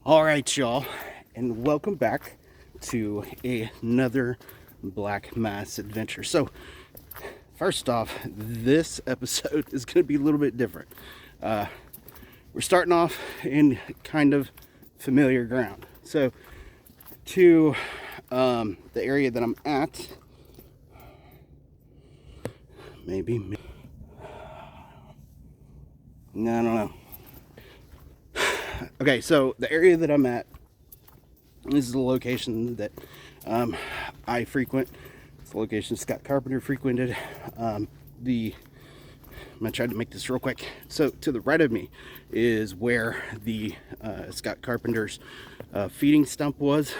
All right, y'all, and welcome back to another Black Mass adventure. So, first off, this episode is going to be a little bit different. We're starting off in kind of familiar ground. So, to the area that I'm at, maybe, no, I don't know. Okay, so the area that I'm at, this is the location that I frequent. It's the location Scott Carpenter frequented. I'm gonna try to make this real quick. So to the right of me is where the Scott Carpenter's feeding stump was,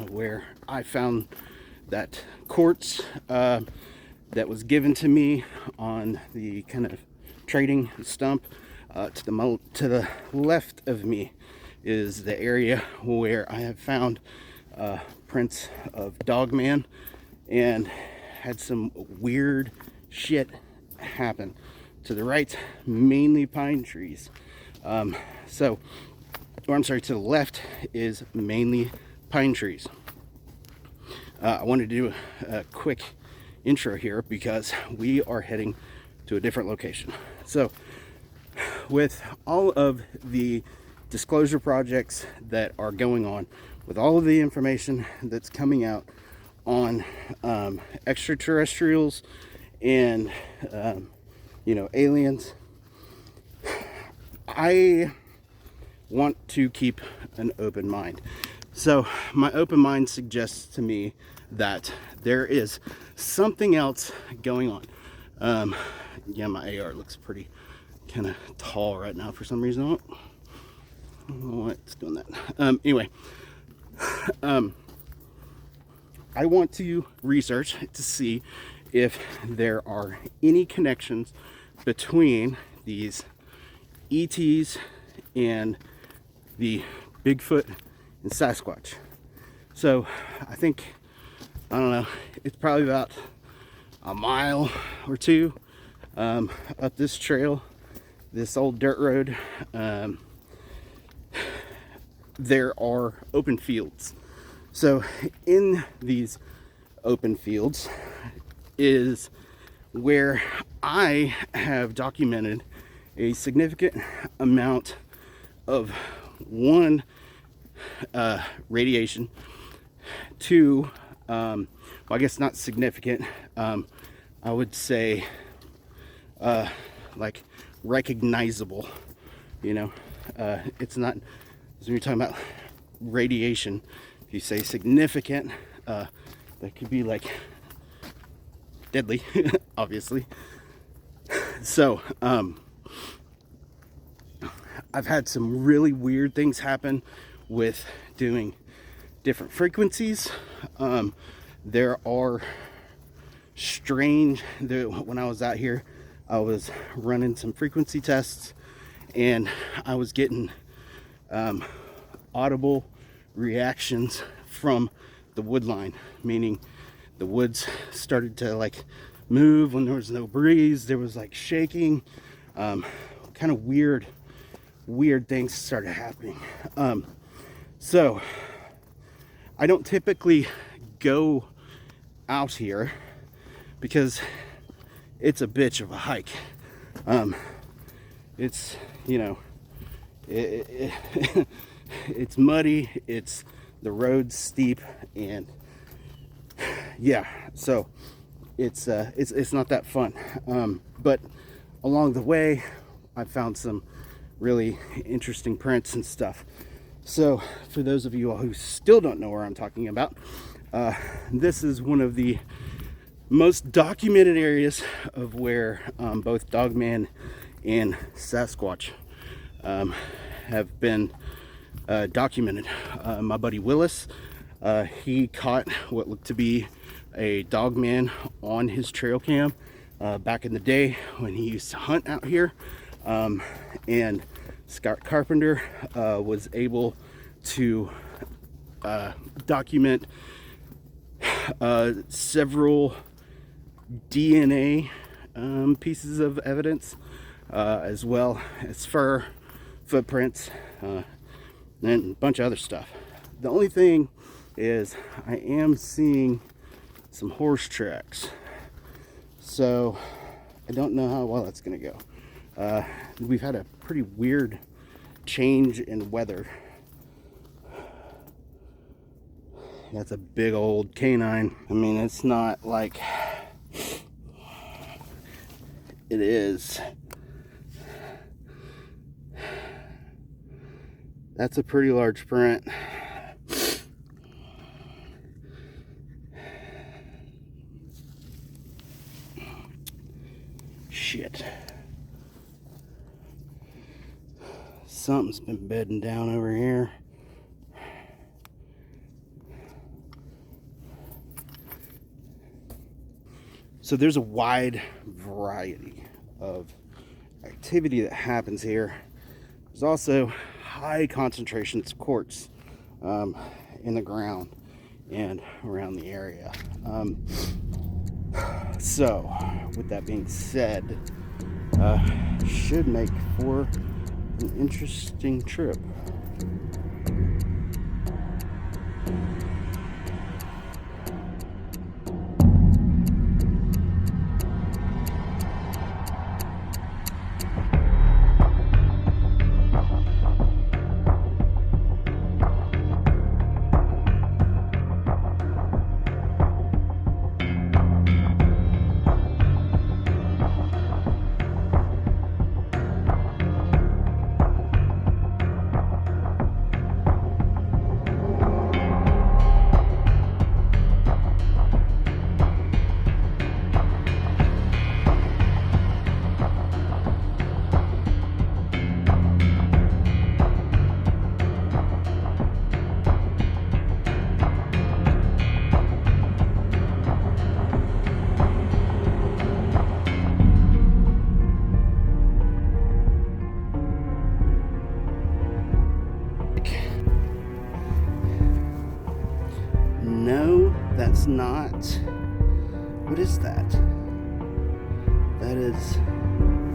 where I found that quartz that was given to me on the kind of trading stump. To the left of me is the area where I have found prints of Dogman and had some weird shit happen. To the right, mainly pine trees. To the left is mainly pine trees. I wanted to do a quick intro here because we are heading to a different location. So, with all of the disclosure projects that are going on, with all of the information that's coming out on extraterrestrials and aliens, I want to keep an open mind. So my open mind suggests to me that there is something else going on. My AR looks pretty kind of tall right now for some reason. I don't know why it's doing that. Anyway, I want to research to see if there are any connections between these ETs and the Bigfoot and Sasquatch. So I think, I don't know, it's probably about a mile or two up this trail, this old dirt road. There are open fields. So in these open fields is where I have documented a significant amount of radiation. Two, I guess not significant. I would say like recognizable. It's not, when you're talking about radiation, if you say significant, that could be like deadly, obviously. So I've had some really weird things happen with doing different frequencies. There are when I was out here, I was running some frequency tests and I was getting audible reactions from the wood line, meaning the woods started to like move when there was no breeze. There was like shaking, kind of weird things started happening. So I don't typically go out here because it's a bitch of a hike. It's it's muddy, the road's steep, and yeah, so it's not that fun. But along the way, I found some really interesting prints and stuff. So for those of you who still don't know where I'm talking about, this is one of the most documented areas of where both Dogman and Sasquatch have been documented. My buddy Willis, he caught what looked to be a Dogman on his trail cam back in the day when he used to hunt out here, and Scott Carpenter was able to document several DNA pieces of evidence, as well as fur, footprints, and a bunch of other stuff. The only thing is I am seeing some horse tracks, so I don't know how well that's going to go. We've had a pretty weird change in weather. That's a big old canine. I mean, it's not like it is. That's a pretty large print. Shit. Something's been bedding down over here. So there's a wide variety of activity that happens here. There's also high concentrations of quartz in the ground and around the area. So with that being said, should make for an interesting trip. No, that's not. What is that? That is,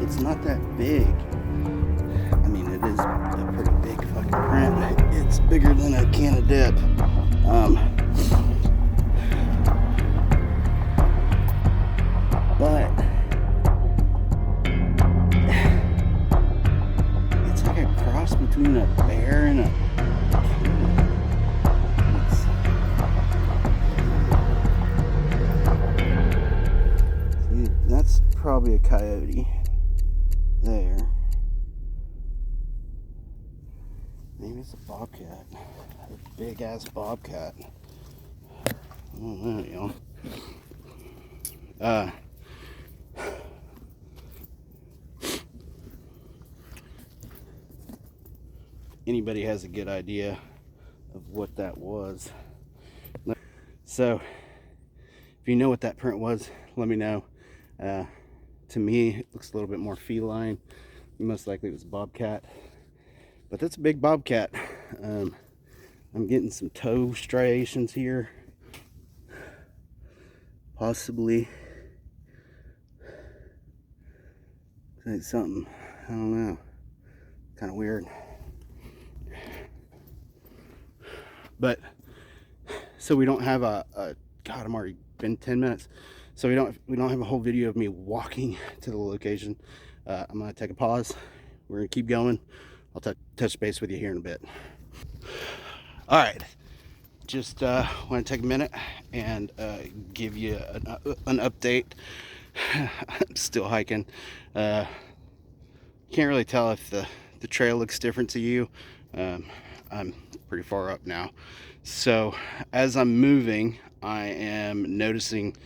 it's not that big. I mean, it is a pretty big fucking print. It's bigger than a can of dip. But it's like a cross between a bear and a that's probably a coyote there. Maybe it's a bobcat. A big ass bobcat. I don't know, you know. Anybody has a good idea of what that was. So if you know what that print was, let me know. To me, it looks a little bit more feline. Most likely it was a bobcat, but that's a big bobcat. I'm getting some toe striations here, possibly like something, I don't know, kind of weird. But so we don't have a God, I'm already been 10 minutes. So we don't have a whole video of me walking to the location. I'm gonna take a pause. We're gonna keep going. I'll touch base with you here in a bit. All right, just want to take a minute and give you an update. I'm still hiking. Can't really tell if the trail looks different to you. I'm pretty far up now. So as I'm moving, I am noticing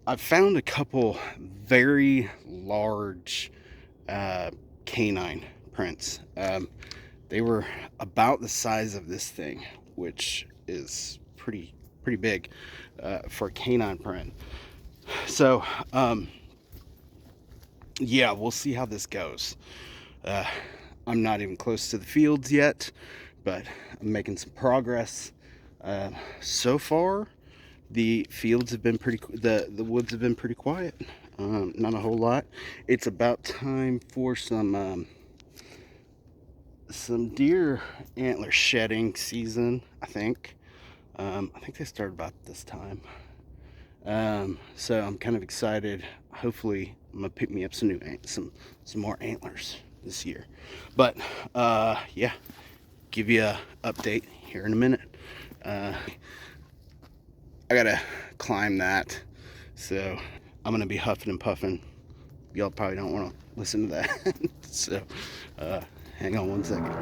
I've found a couple very large canine prints. They were about the size of this thing, which is pretty big for a canine print. So yeah, we'll see how this goes. I'm not even close to the fields yet, but I'm making some progress. So far the fields have been the woods have been pretty quiet. Not a whole lot. It's about time for some some deer antler shedding season, I think. I think they started about this time. So I'm kind of excited. Hopefully I'm gonna pick me up some more antlers this year. But yeah, give you a update here in a minute. I gotta climb that, so I'm gonna be huffing and puffing. Y'all probably don't want to listen to that. So hang on one second.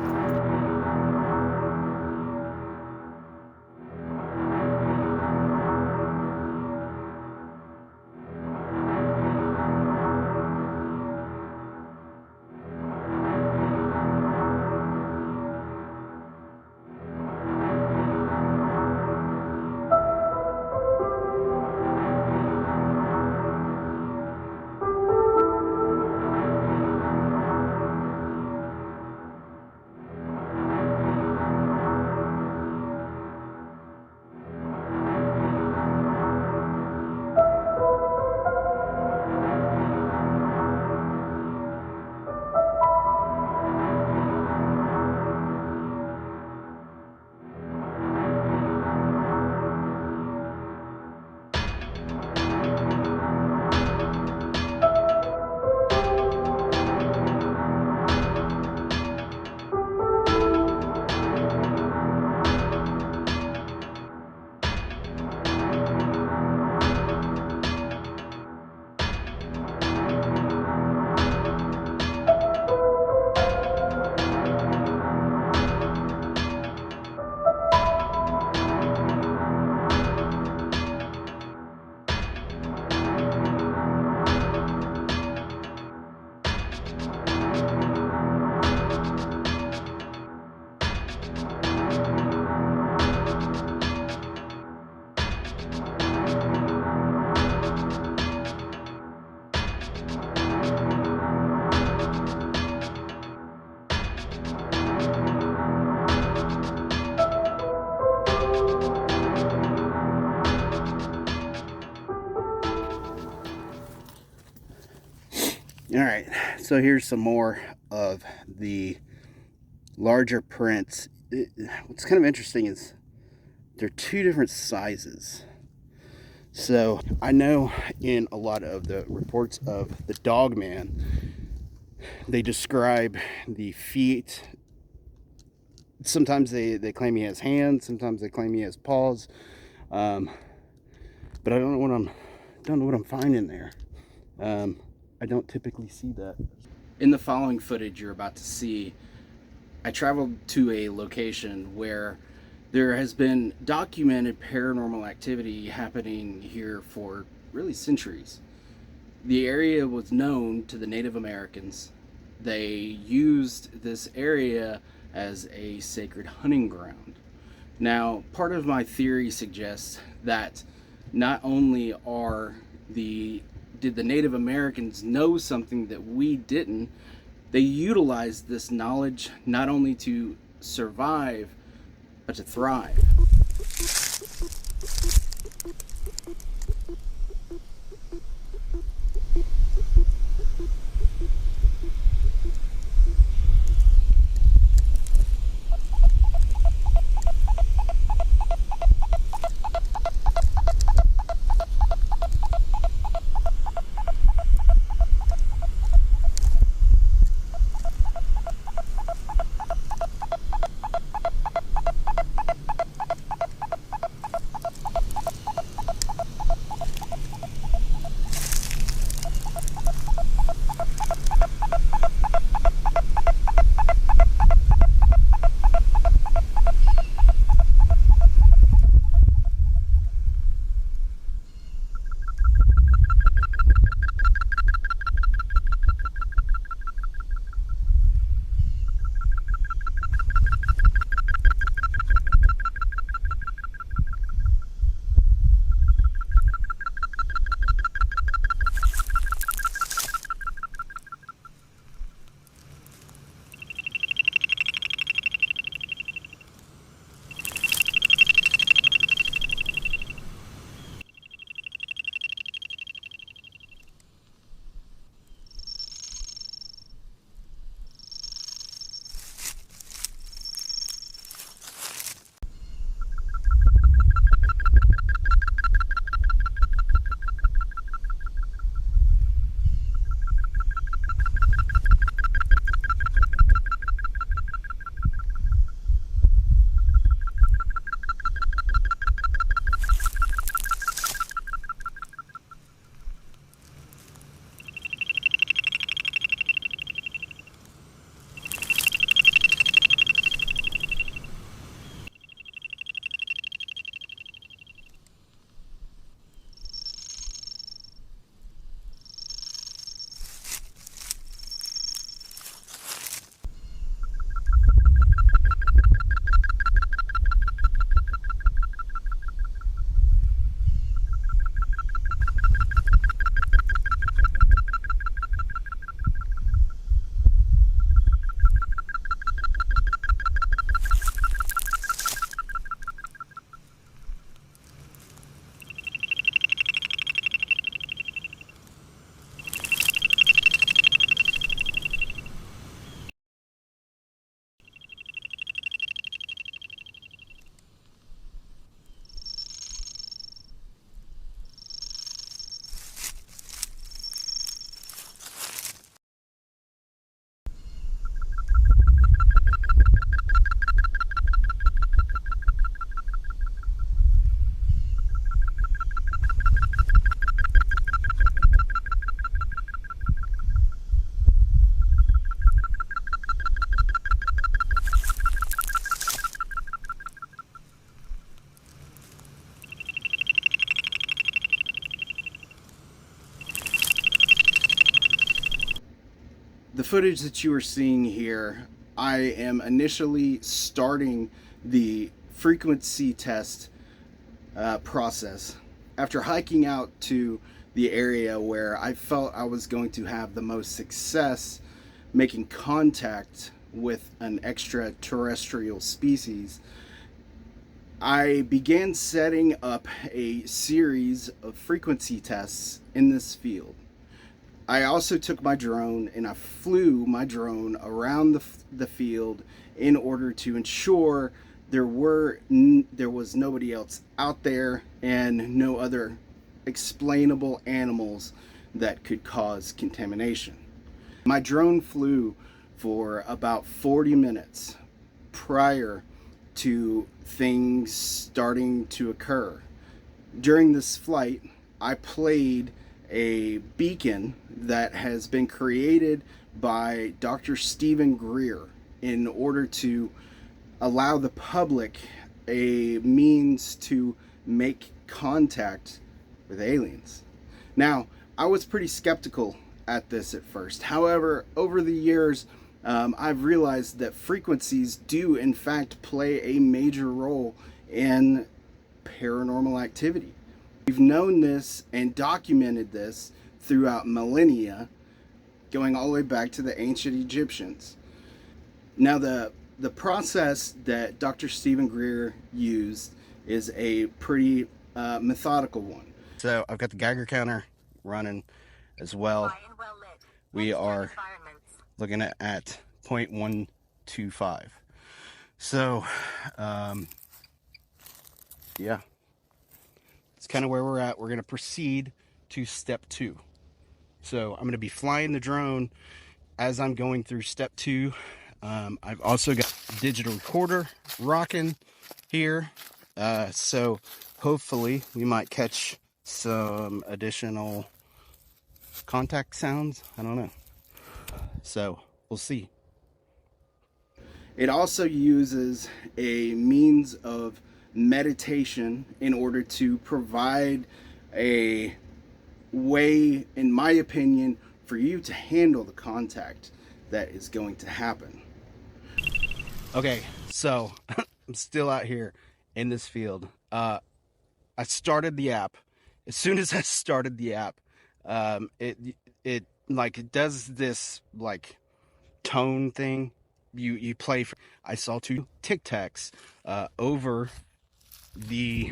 All right, so here's some more of the larger prints. What's kind of interesting is they're two different sizes. So I know in a lot of the reports of the Dogman, they describe the feet. Sometimes they claim he has hands, sometimes they claim he has paws, but I don't know what I'm finding there. I don't typically see that. In the following footage you're about to see, I traveled to a location where there has been documented paranormal activity happening here for really centuries. The area was known to the Native Americans. They used this area as a sacred hunting ground. Now, part of my theory suggests that not only did the Native Americans know something that we didn't, they utilized this knowledge not only to survive, but to thrive. The footage that you are seeing here, I am initially starting the frequency test process after hiking out to the area where I felt I was going to have the most success making contact with an extraterrestrial species. I began setting up a series of frequency tests in this field. I also took my drone and I flew my drone around the field in order to ensure there was nobody else out there and no other explainable animals that could cause contamination. My drone flew for about 40 minutes prior to things starting to occur. During this flight, I played a beacon that has been created by Dr. Stephen Greer in order to allow the public a means to make contact with aliens. Now, I was pretty skeptical at this at first. However, over the years, I've realized that frequencies do in fact play a major role in paranormal activity. We've known this and documented this throughout millennia, going all the way back to the ancient Egyptians. Now, the process that Dr. Stephen Greer used is a pretty methodical one. So I've got the Geiger counter running as well. We are looking at 0.125. So, yeah. It's kind of where we're at. We're going to proceed to step 2. So I'm going to be flying the drone as I'm going through step 2. I've also got a digital recorder rocking here. So hopefully we might catch some additional contact sounds. I don't know. So we'll see. It also uses a means of meditation in order to provide a way, in my opinion, for you to handle the contact that is going to happen. Okay, so I'm still out here in this field. I started the app. As soon as I started the app, it does this like tone thing. You play for, I saw 2 Tic Tacs over the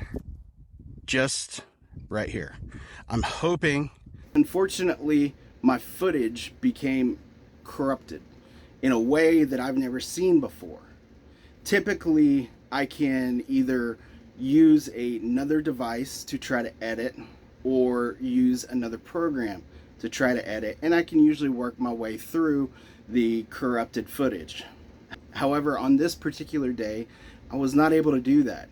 just right here. I'm hoping. Unfortunately, my footage became corrupted in a way that I've never seen before. Typically, I can either use another device to try to edit or use another program to try to edit, and I can usually work my way through the corrupted footage. However, on this particular day, I was not able to do that.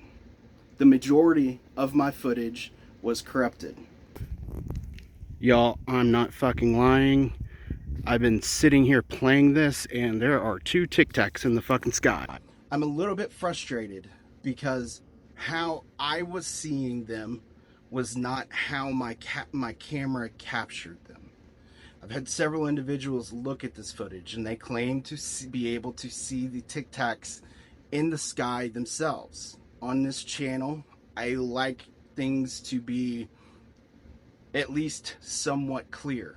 The majority of my footage was corrupted. Y'all, I'm not fucking lying. I've been sitting here playing this and there are 2 Tic Tacs in the fucking sky. I'm a little bit frustrated because how I was seeing them was not how my camera captured them. I've had several individuals look at this footage and they claim to be able to see the Tic Tacs in the sky themselves. On this channel, I like things to be at least somewhat clear.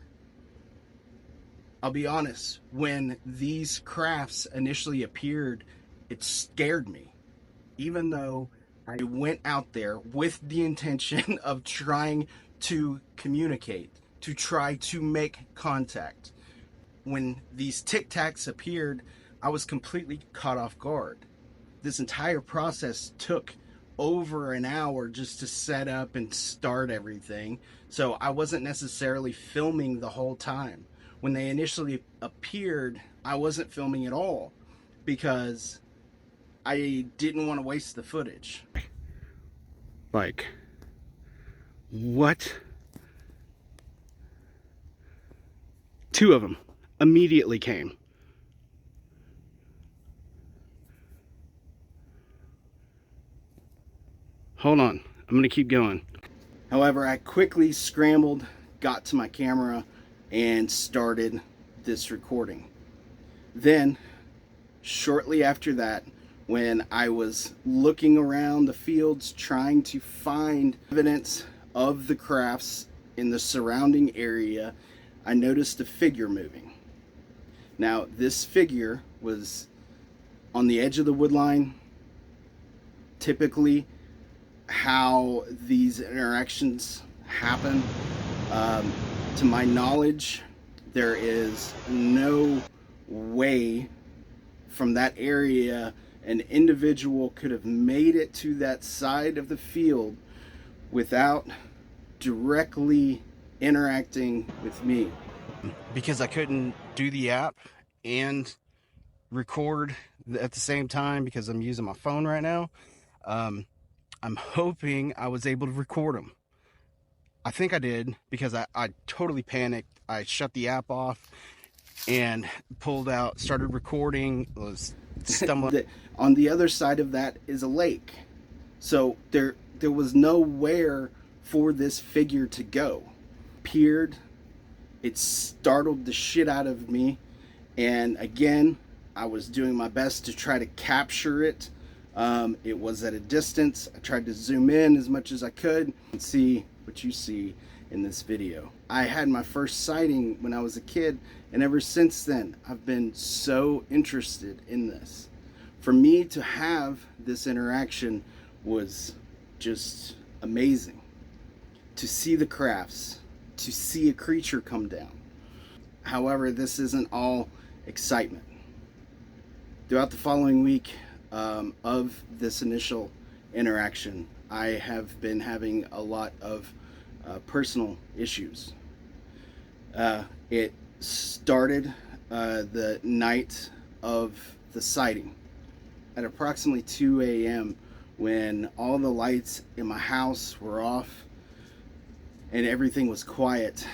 I'll be honest, when these crafts initially appeared, it scared me. Even though I went out there with the intention of trying to communicate, to try to make contact. When these Tic Tacs appeared, I was completely caught off guard. This entire process took over an hour just to set up and start everything. So I wasn't necessarily filming the whole time. When they initially appeared, I wasn't filming at all because I didn't want to waste the footage. Like, what? 2 of them immediately came. Hold on, I'm gonna keep going. However, I quickly scrambled, got to my camera, and started this recording. Then, shortly after that, when I was looking around the fields trying to find evidence of the crafts in the surrounding area, I noticed a figure moving. Now, this figure was on the edge of the woodline. Typically, how these interactions happen, to my knowledge, there is no way from that area an individual could have made it to that side of the field without directly interacting with me. Because I couldn't do the app and record at the same time because I'm using my phone right now, I'm hoping I was able to record them. I think I did, because I totally panicked. I shut the app off and pulled out, started recording, was stumbling. On the other side of that is a lake. So there was nowhere for this figure to go. Appeared, it startled the shit out of me. And again, I was doing my best to try to capture it. It was at a distance. I tried to zoom in as much as I could and see what you see in this video. I had my first sighting when I was a kid, and ever since then, I've been so interested in this. For me to have this interaction was just amazing. To see the crafts, to see a creature come down. However, this isn't all excitement. Throughout the following week of this initial interaction, I have been having a lot of personal issues. It started the night of the sighting at approximately 2 a.m. when all the lights in my house were off and everything was quiet.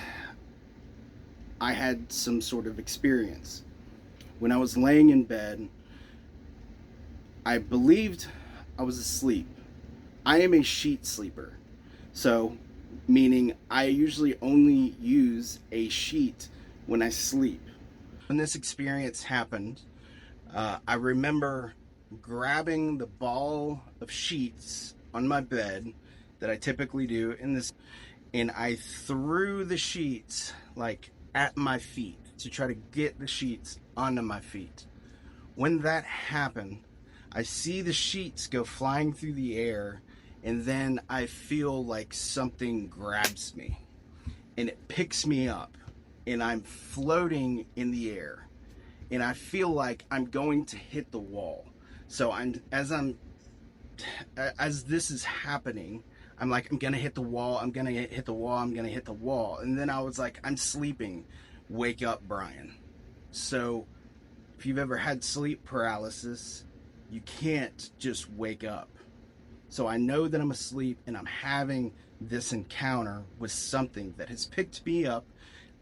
I had some sort of experience. When I was laying in bed, I believed I was asleep. I am a sheet sleeper, so meaning I usually only use a sheet when I sleep. When this experience happened, I remember grabbing the ball of sheets on my bed that I typically do in this, and I threw the sheets like at my feet to try to get the sheets onto my feet. When that happened, I see the sheets go flying through the air, and then I feel like something grabs me and it picks me up, and I'm floating in the air, and I feel like I'm going to hit the wall. So as this is happening, I'm like, I'm gonna hit the wall, I'm gonna hit the wall, I'm gonna hit the wall. And then I was like, I'm sleeping, wake up, Brian. So if you've ever had sleep paralysis, you can't just wake up. So I know that I'm asleep and I'm having this encounter with something that has picked me up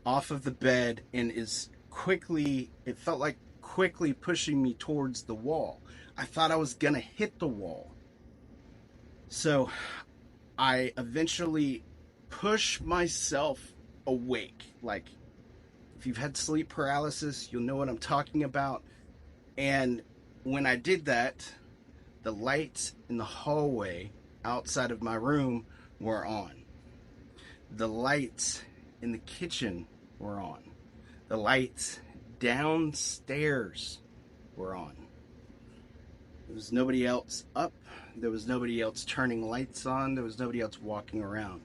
off of the bed and is quickly, it felt like quickly pushing me towards the wall. I thought I was gonna hit the wall. So I eventually push myself awake. Like, if you've had sleep paralysis, you'll know what I'm talking about. And when I did that, the lights in the hallway outside of my room were on. The lights in the kitchen were on. The lights downstairs were on. There was nobody else up. There was nobody else turning lights on. There was nobody else walking around.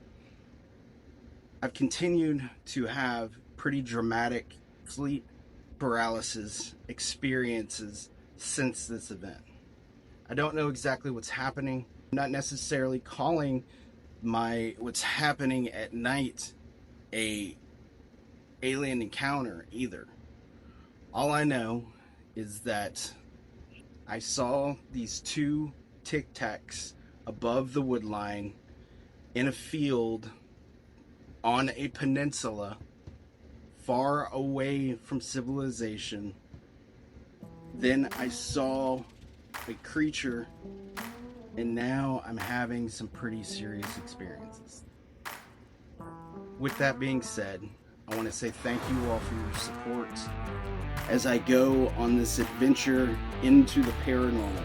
I've continued to have pretty dramatic sleep paralysis experiences since this event. I don't know exactly what's happening. I'm not necessarily calling what's happening at night a alien encounter either. All I know is that I saw these two Tic Tacs above the wood line in a field on a peninsula far away from civilization. Then I saw a creature, and now I'm having some pretty serious experiences. With that being said, I want to say thank you all for your support as I go on this adventure into the paranormal.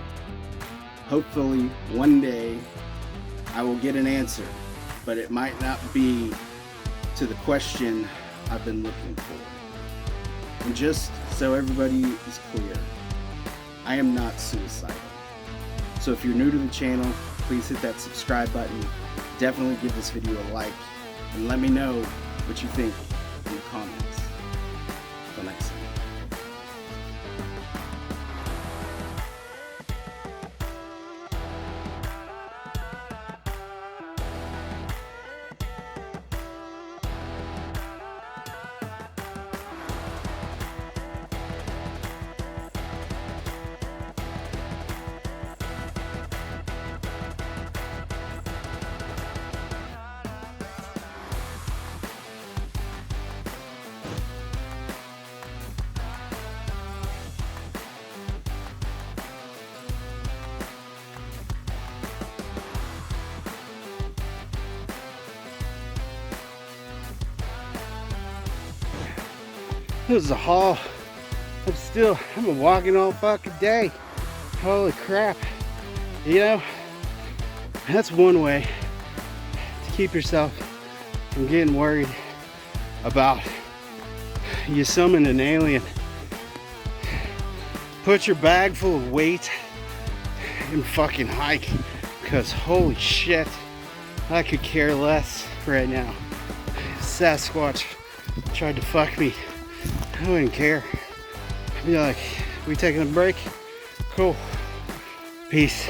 Hopefully, one day, I will get an answer, but it might not be to the question I've been looking for. And just so everybody is clear, I am not suicidal. So if you're new to the channel, please hit that subscribe button. Definitely give this video a like, and let me know what you think in the comments. Until next time. It was a haul. I'm walking all fucking day. Holy crap. You know, that's one way to keep yourself from getting worried about you summon an alien. Put your bag full of weight and fucking hike, because holy shit, I could care less right now. Sasquatch tried to fuck me. I wouldn't care. I'd be like, we taking a break? Cool. Peace.